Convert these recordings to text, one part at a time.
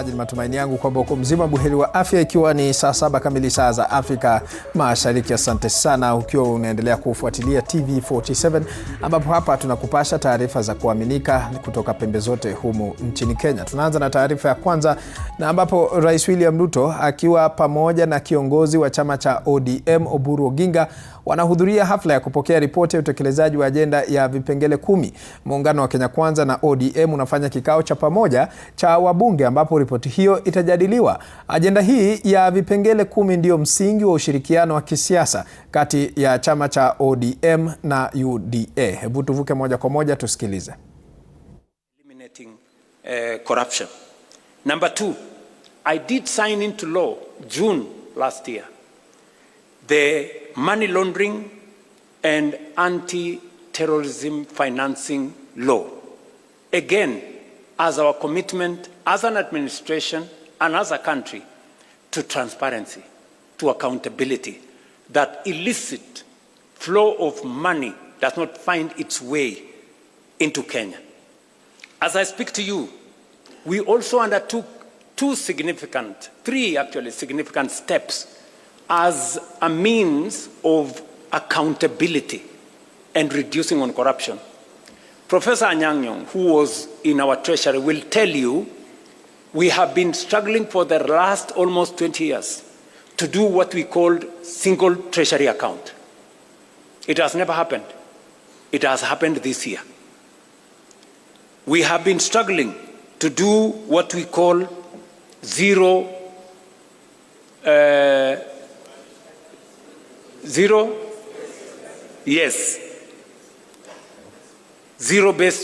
Ni matumaini yangu kwamba uko mzima buheri wa afya, ikiwa ni saa 7 kamili saa za Afrika Mashariki. Asante sana ukiwa unaendelea kufuatilia TV47, ambapo hapa tunakupasha taarifa za kuaminika kutoka pembe zote humu nchini Kenya. Tunaanza na taarifa ya kwanza, na ambapo Rais William Ruto akiwa pamoja na kiongozi wa chama cha ODM Oburu Odinga wanahudhuria hafla ya kupokea ripoti ya utekelezaji wa ajenda ya vipengele 10. Muungano wa Kenya Kwanza na ODM unafanya kikao cha pamoja cha wabunge, ambapo ripoti hiyo itajadiliwa. Ajenda hii ya vipengele 10 ndio msingi wa ushirikiano wa kisiasa kati ya chama cha ODM na UDA. Hebu tuvuke moja kwa moja tusikilize. Eliminating corruption. Number 2, I did sign into law June last year the money laundering and anti-terrorism financing law. Again, as our commitment as an administration and as a country to transparency, to accountability, that illicit flow of money does not find its way into Kenya. As I speak to you, we also undertook three significant steps as a means of accountability and reducing on corruption. Professor Anyang', who was in our treasury, will tell you we have been struggling for the last almost 20 years to do what we called single treasury account. It has never happened. It has happened this year. We have been struggling to do what we call zero-based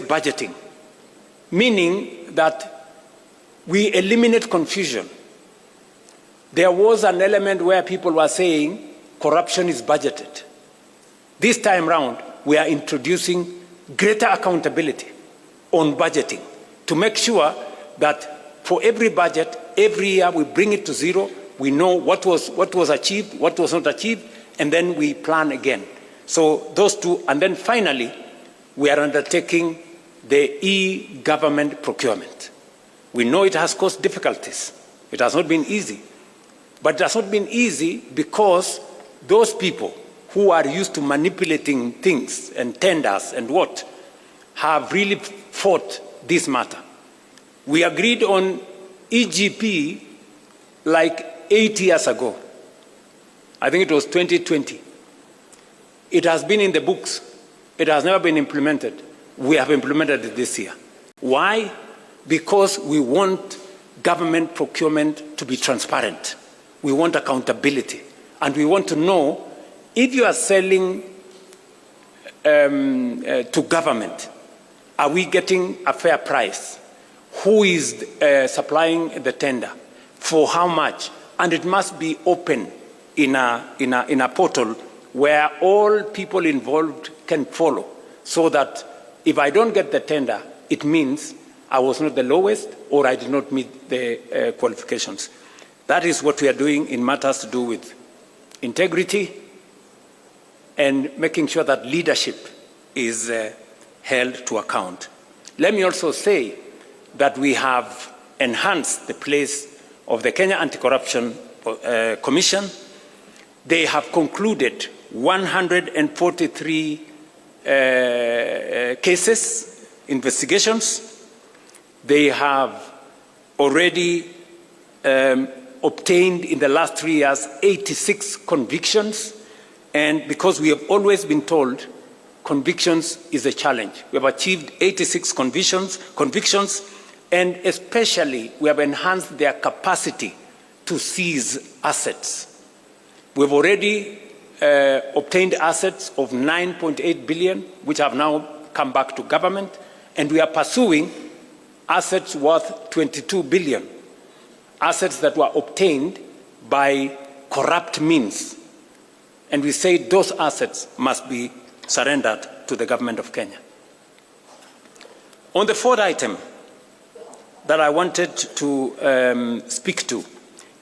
budgeting, meaning that we eliminate confusion. There was an element where people were saying corruption is budgeted. This time round, we are introducing greater accountability on budgeting to make sure that for every budget, every year we bring it to zero. We know what was achieved, what was not achieved, and then we plan again. So those two, and then finally, we are undertaking the e-government procurement. We know it has caused difficulties. It has not been easy. But it has not been easy because those people who are used to manipulating things and tenders and what have really fought this matter. We agreed on EGP like 8 years ago. I think it was 2020. It has been in the books. It has never been implemented. We have implemented it this year. Why? Because we want government procurement to be transparent. We want accountability. And we want to know if you are selling to government, are we getting a fair price? Who is supplying the tender? For how much? And it must be open in a portal where all people involved can follow, so that if I don't get the tender, it means I was not the lowest or I did not meet the qualifications. That is what we are doing in matters to do with integrity and making sure that leadership is held to account. Let me also say that we have enhanced the place of the Kenya Anti-Corruption Commission. They have concluded 143 cases, investigations. They have already obtained in the last 3 years 86 convictions. And because we have always been told convictions is a challenge, we have achieved 86 convictions, and especially we have enhanced their capacity to seize assets. We've already obtained assets of 9.8 billion, which have now come back to government, and we are pursuing assets worth 22 billion, assets that were obtained by corrupt means. And we say those assets must be surrendered to the government of Kenya. On the fourth item that I wanted to speak to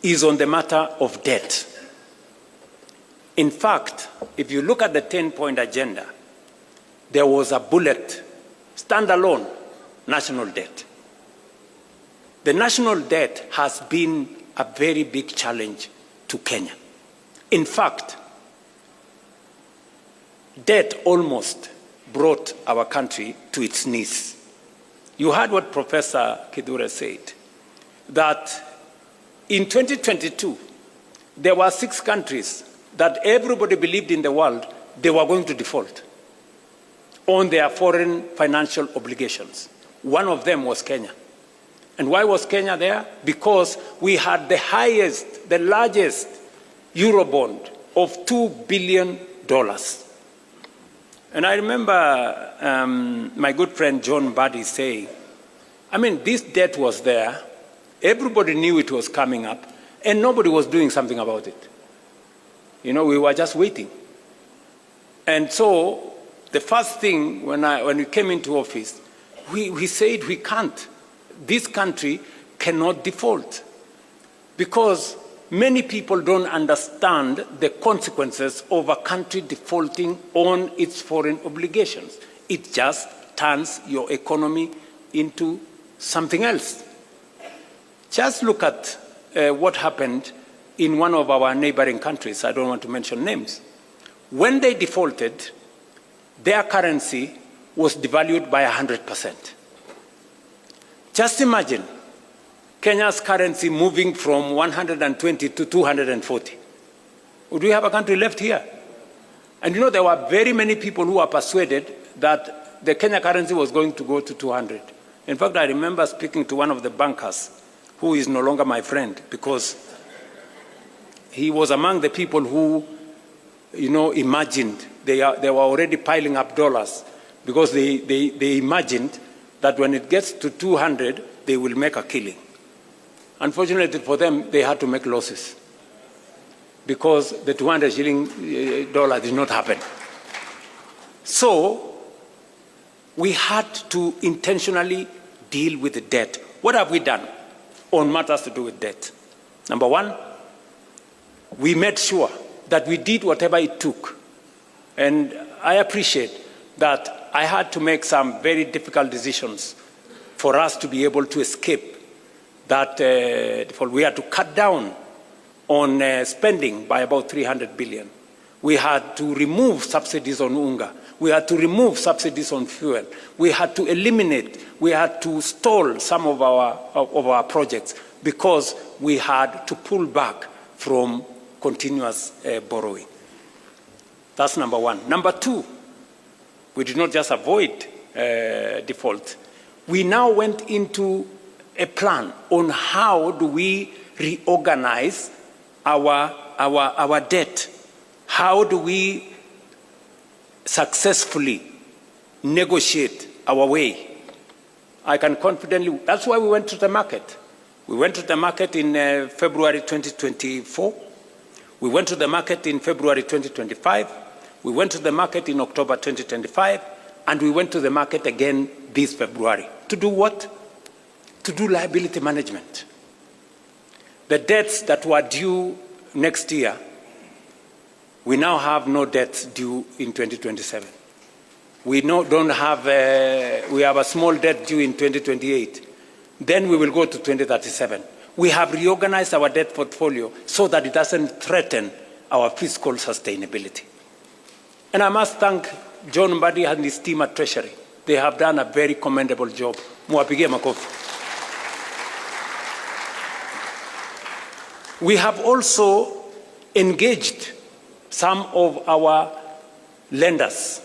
is on the matter of debt. In fact, if you look at the 10-point agenda, there was a bullet, standalone, national debt. The national debt has been a very big challenge to Kenya. In fact, debt almost brought our country to its knees. You heard what Professor Kidure said, that in 2022, there were 6 countries that everybody believed in the world they were going to default on their foreign financial obligations. One of them was Kenya. And why was Kenya there? Because we had the highest, the largest Eurobond of $2 billion. And I remember my good friend John Buddy saying, I mean, this debt was there, everybody knew it was coming up, and nobody was doing something about it. You know, we were just waiting. And so the first thing when we came into office, we said we can't. This country cannot default because many people don't understand the consequences of a country defaulting on its foreign obligations. It just turns your economy into something else. Just look at what happened in one of our neighboring countries. I don't want to mention names. When they defaulted, their currency was devalued by 100%. Just imagine Kenya's currency moving from 120 to 240. Would we have a country left here? And you know, there were very many people who were persuaded that the Kenya currency was going to go to 200. In fact, I remember speaking to one of the bankers, who is no longer my friend, because he was among the people who, you know, imagined they were already piling up dollars because they imagined that when it gets to 200, they will make a killing. Unfortunately for them, they had to make losses because the 200 shilling dollar did not happen. So we had to intentionally deal with the debt. What have we done on matters to do with debt? Number one, we made sure that we did whatever it took. And I appreciate that I had to make some very difficult decisions for us to be able to escape that default. We had to cut down on spending by about 300 billion. We had to remove subsidies on unga. We had to remove subsidies on fuel. We had to eliminate, we had to stall some of our projects because we had to pull back from continuous borrowing. That's number one. Number two, we did not just avoid default. We now went into a plan on how do we reorganize our debt. How do we successfully negotiate our way? I can confidently, that's why we went to the market. We went to the market in February 2024. We went to the market in February 2025. We went to the market in October 2025. And we went to the market again this February. To do what? To do liability management. The debts that were due next year, we now have no debts due in 2027. We have a small debt due in 2028. Then we will go to 2037. We have reorganized our debt portfolio so that it doesn't threaten our fiscal sustainability. And I must thank John Mbadi and his team at Treasury. They have done a very commendable job. Muwapigie makofi. We have also engaged some of our lenders.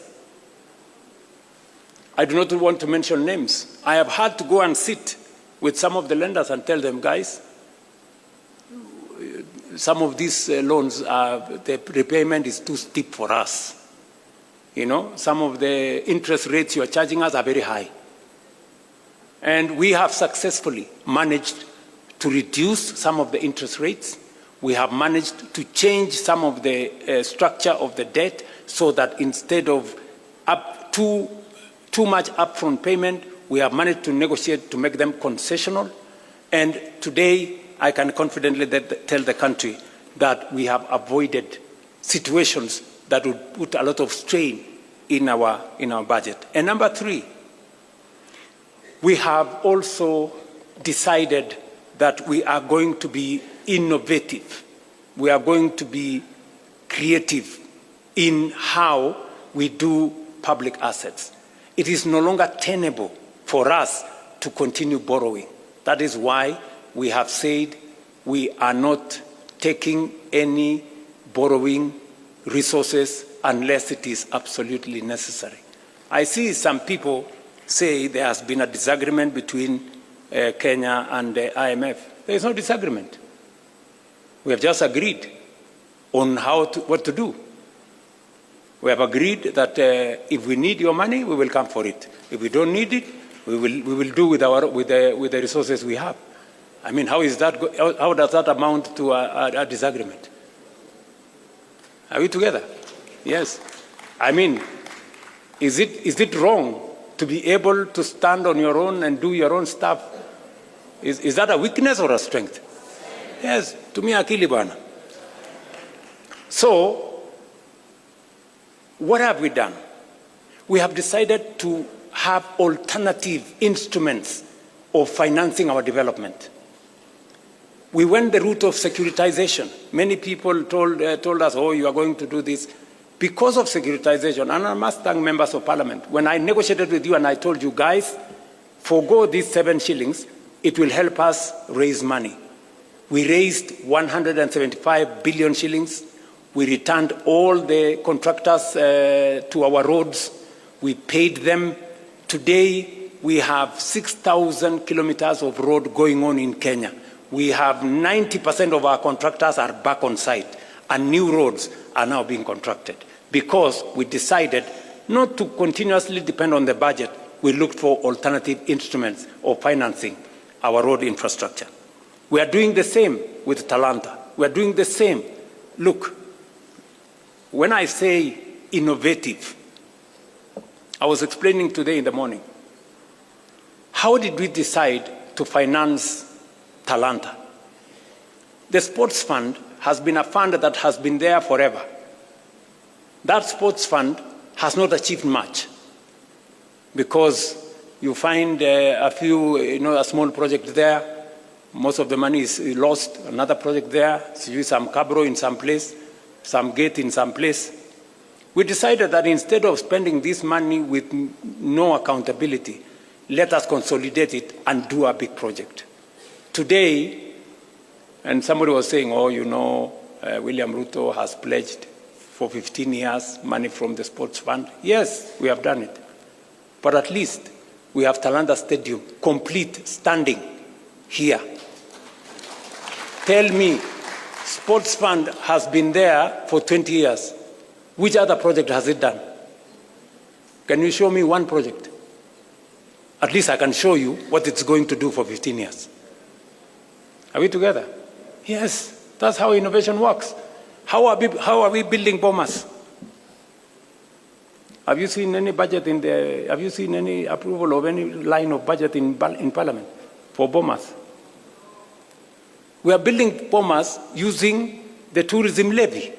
I do not want to mention names. I have had to go and sit with some of the lenders and tell them, guys, some of these loans, the repayment is too steep for us. You know, some of the interest rates you are charging us are very high. And we have successfully managed to reduce some of the interest rates. We have managed to change some of the structure of the debt so that instead of too much upfront payment, we have managed to negotiate to make them concessional. And today, I can confidently tell the country that we have avoided situations that would put a lot of strain in our budget. And number three, we have also decided that we are going to be innovative. We are going to be creative in how we do public assets. It is no longer tenable for us to continue borrowing. That is why we have said we are not taking any borrowing resources unless it is absolutely necessary. I see some people say there has been a disagreement between Kenya and the IMF. There is no disagreement. We have just agreed on what to do. We have agreed that if we need your money, we will come for it. If we don't need it, we will do with the resources we have. I mean, how does that amount to a disagreement? Are we together? Yes. I mean, is it wrong to be able to stand on your own and do your own stuff? Is that a weakness or a strength? Yes. To me, akili bwana. So, what have we done? We have decided to have alternative instruments of financing our development. We went the route of securitization. Many people told us, oh, you are going to do this. Because of securitization, and I must thank members of parliament, when I negotiated with you and I told you, guys, forgo these 7 shillings, it will help us raise money. We raised 175 billion shillings. We returned all the contractors to our roads. We paid them. Today, we have 6,000 kilometers of road going on in Kenya. We have 90% of our contractors are back on site, and new roads are now being contracted because we decided not to continuously depend on the budget. We looked for alternative instruments of financing our road infrastructure. We are doing the same with Talanta. We are doing the same. Look, when I say innovative, I was explaining today in the morning, how did we decide to finance Talanta? The sports fund has been a fund that has been there forever. That sports fund has not achieved much because you find a few, a small project there. Most of the money is lost. Another project there, some cabro in some place, some gate in some place. We decided that instead of spending this money with no accountability, let us consolidate it and do a big project. Today, and somebody was saying, oh, William Ruto has pledged for 15 years money from the sports fund. Yes, we have done it. But at least we have Talanta Stadium complete, standing here. Tell me, sports fund has been there for 20 years. Which other project has it done? Can you show me one project? At least I can show you what it's going to do for 15 years. Are we together? Yes, that's how innovation works. How are we building bombers? Have you seen any budget have you seen any approval of any line of budget in Parliament for bombers? We are building bombers using the tourism levy.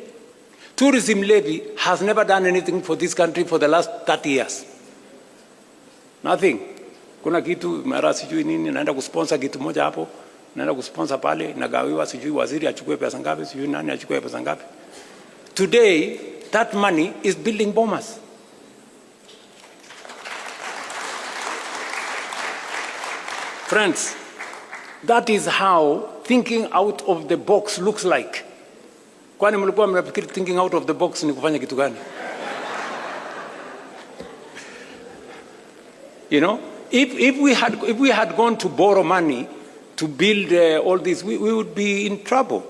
Tourism levy has never done anything for this country for the last 30 years. Nothing. Kuna kitu mara sijui nini naenda kusponsor kitu moja hapo, naenda kusponsor pale, nagawiwa sijui waziri achukue pesa ngapi, sijui nani achukue pesa ngapi. Today, that money is building bombers. Friends, that is how thinking out of the box looks like. Kwani mlikuwa mnafikiri thinking out of the box ni kufanya kitu gani? If we had gone to borrow money to build all this, we would be in trouble,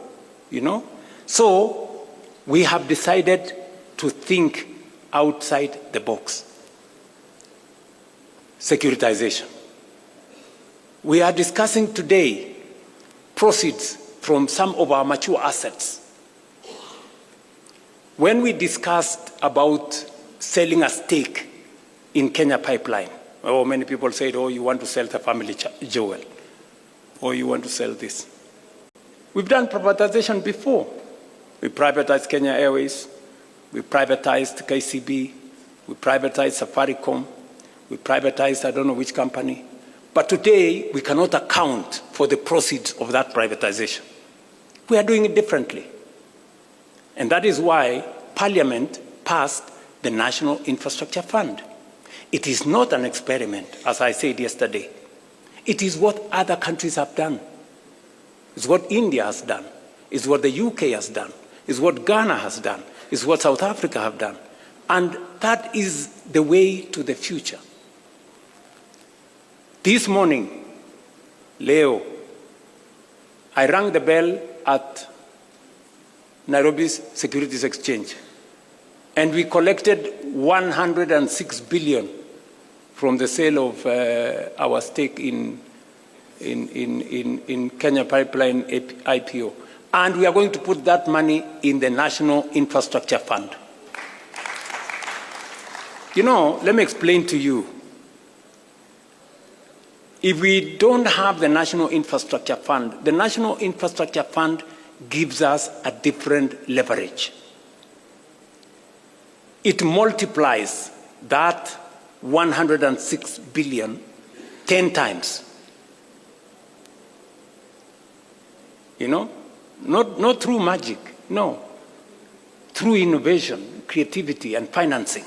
So we have decided to think outside the box. Securitization. We are discussing today proceeds from some of our mature assets. When we discussed about selling a stake in Kenya Pipeline, many people said, oh, you want to sell the family jewel, or you want to sell this. We've done privatization before. We privatized Kenya Airways, we privatized KCB, we privatized Safaricom, we privatized I don't know which company. But today, we cannot account for the proceeds of that privatization. We are doing it differently. And that is why Parliament passed the National Infrastructure Fund. It is not an experiment, as I said yesterday. It is what other countries have done. It's what India has done. It's what the UK has done. It's what Ghana has done. It's what South Africa have done. And that is the way to the future. This morning, Leo, I rang the bell at Nairobi's Securities Exchange, and we collected 106 billion from the sale of our stake in Kenya Pipeline IPO. And we are going to put that money in the National Infrastructure Fund. You know, let me explain to you. If we don't have the National Infrastructure Fund, the National Infrastructure Fund gives us a different leverage. It multiplies that 106 billion 10 times. You know, not through magic, no. Through innovation, creativity, and financing.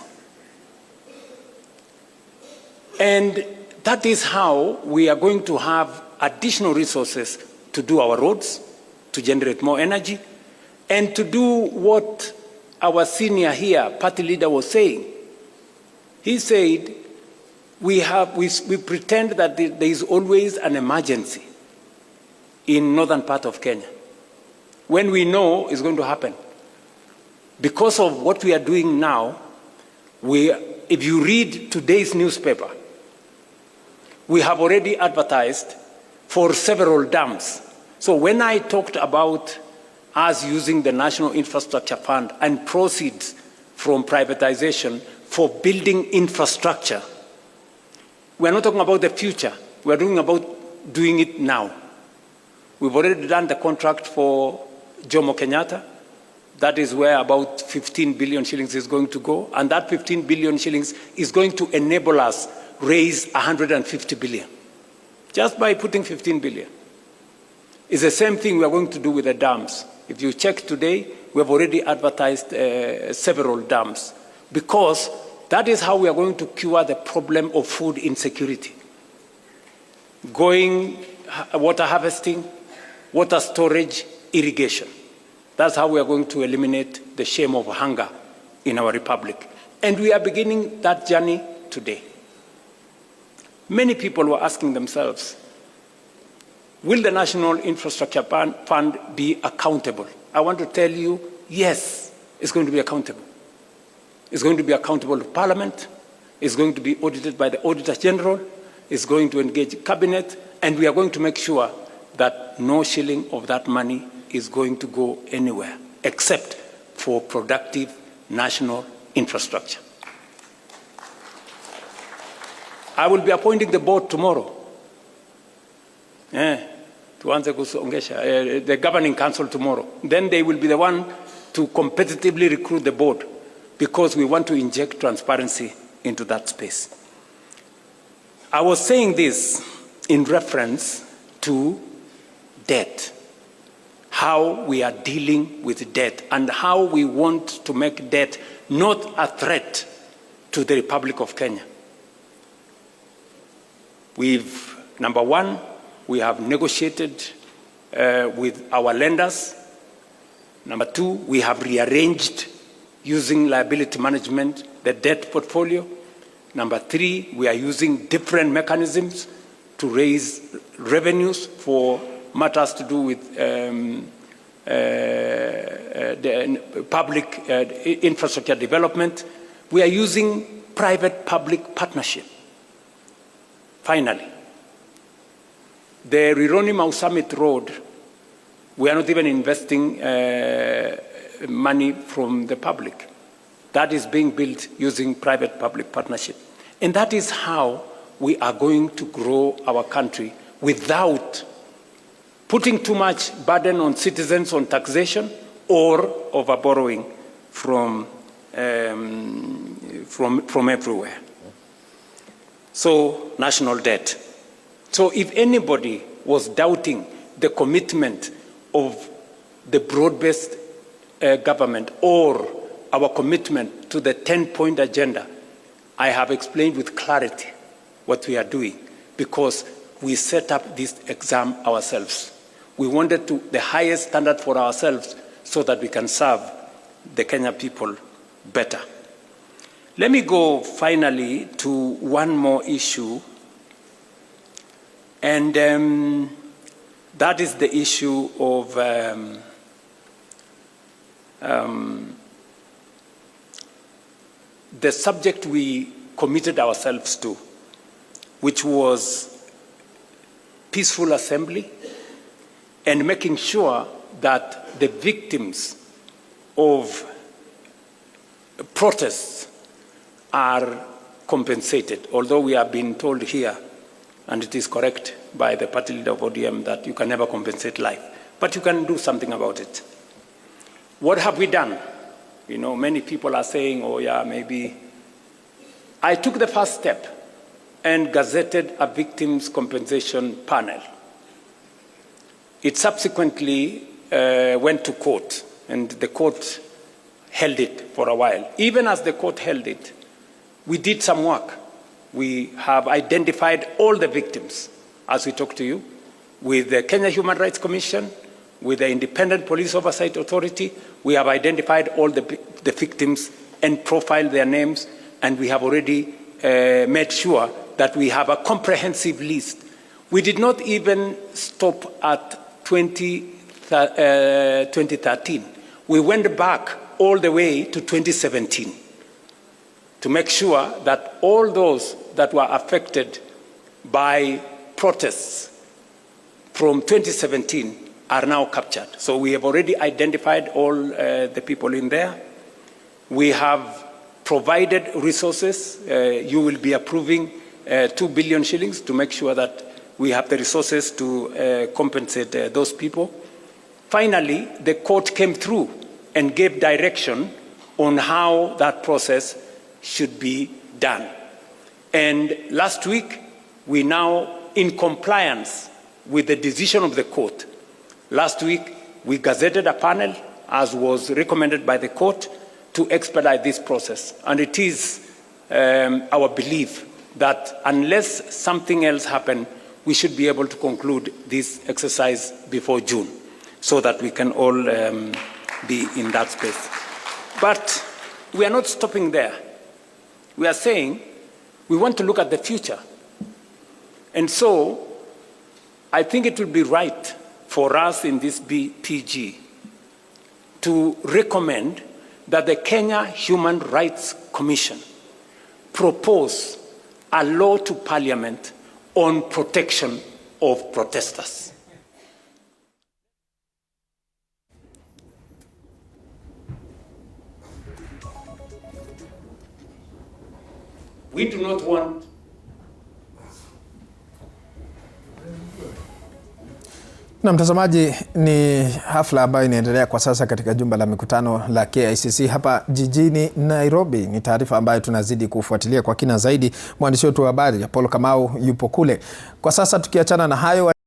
And that is how we are going to have additional resources to do our roads, to generate more energy, and to do what our senior here, party leader, was saying. He said, we pretend that there is always an emergency in northern part of Kenya, when we know it's going to happen. Because of what we are doing now, if you read today's newspaper, we have already advertised for several dams. So when I talked about us using the National Infrastructure Fund and proceeds from privatization for building infrastructure, we're not talking about the future. We're talking about doing it now. We've already done the contract for Jomo Kenyatta. That is where about 15 billion shillings is going to go. And that 15 billion shillings is going to enable us raise 150 billion. Just by putting 15 billion. It's the same thing we are going to do with the dams. If you check today, we have already advertised several dams, because that is how we are going to cure the problem of food insecurity. Water harvesting, water storage, irrigation. That's how we are going to eliminate the shame of hunger in our republic. And we are beginning that journey today. Many people were asking themselves, will the National Infrastructure Fund be accountable? I want to tell you, yes, it's going to be accountable. It's going to be accountable to Parliament. It's going to be audited by the Auditor General. It's going to engage Cabinet. And we are going to make sure that no shilling of that money is going to go anywhere except for productive national infrastructure. I will be appointing the board tomorrow. The governing council tomorrow. Then they will be the one to competitively recruit the board, because we want to inject transparency into that space. I was saying this in reference to debt, how we are dealing with debt, and how we want to make debt not a threat to the Republic of Kenya. Number one, we have negotiated with our lenders. Number two, we have rearranged, using liability management, the debt portfolio. Number three, we are using different mechanisms to raise revenues for matters to do with the public infrastructure development. We are using private-public partnership. Finally, the Rironi-Mau Summit Road, we are not even investing money from the public. That is being built using private-public partnership. And that is how we are going to grow our country without putting too much burden on citizens on taxation or over borrowing from everywhere. So, national debt. So if anybody was doubting the commitment of the broad-based government or our commitment to the 10-point agenda, I have explained with clarity what we are doing, because we set up this exam ourselves. We wanted the highest standard for ourselves so that we can serve the Kenya people better. Let me go finally to one more issue, and that is the issue of the subject we committed ourselves to, which was peaceful assembly and making sure that the victims of protests are compensated. Although we have been told here, and it is correct by the party leader of ODM, that you can never compensate life, but you can do something about it. What have we done? You know, many people are saying, oh yeah, maybe. I took the first step and gazetted a victims' compensation panel. It subsequently went to court, and the court held it for a while. Even as the court held it, we did some work. We have identified all the victims, as we talk to you, with the Kenya Human Rights Commission, with the Independent Police Oversight Authority. We have identified all the victims and profiled their names, and we have already made sure that we have a comprehensive list. We did not even stop at 2013. We went back all the way to 2017 to make sure that all those that were affected by protests from 2017 are now captured. So we have already identified all the people in there. We have provided resources. You will be approving 2 billion shillings to make sure that we have the resources to compensate those people. Finally, the court came through and gave direction on how that process should be done. And last week, we now, in compliance with the decision of the court, last week we gazetted a panel, as was recommended by the court, to expedite this process. And it is our belief that unless something else happens, we should be able to conclude this exercise before June, so that we can all be in that space. But we are not stopping there. We are saying we want to look at the future. And so I think it would be right for us in this PG to recommend that the Kenya Human Rights Commission propose a law to Parliament on protection of protesters. We do not want na mtazamaji, ni hafla ambayo inaendelea kwa sasa katika jumba la mikutano la KICC hapa jijini Nairobi. Ni taarifa ambayo tunazidi kufuatilia kwa kina zaidi. Mwandishi wetu wa habari Paul Kamau yupo kule. Kwa sasa tukiachana na hayo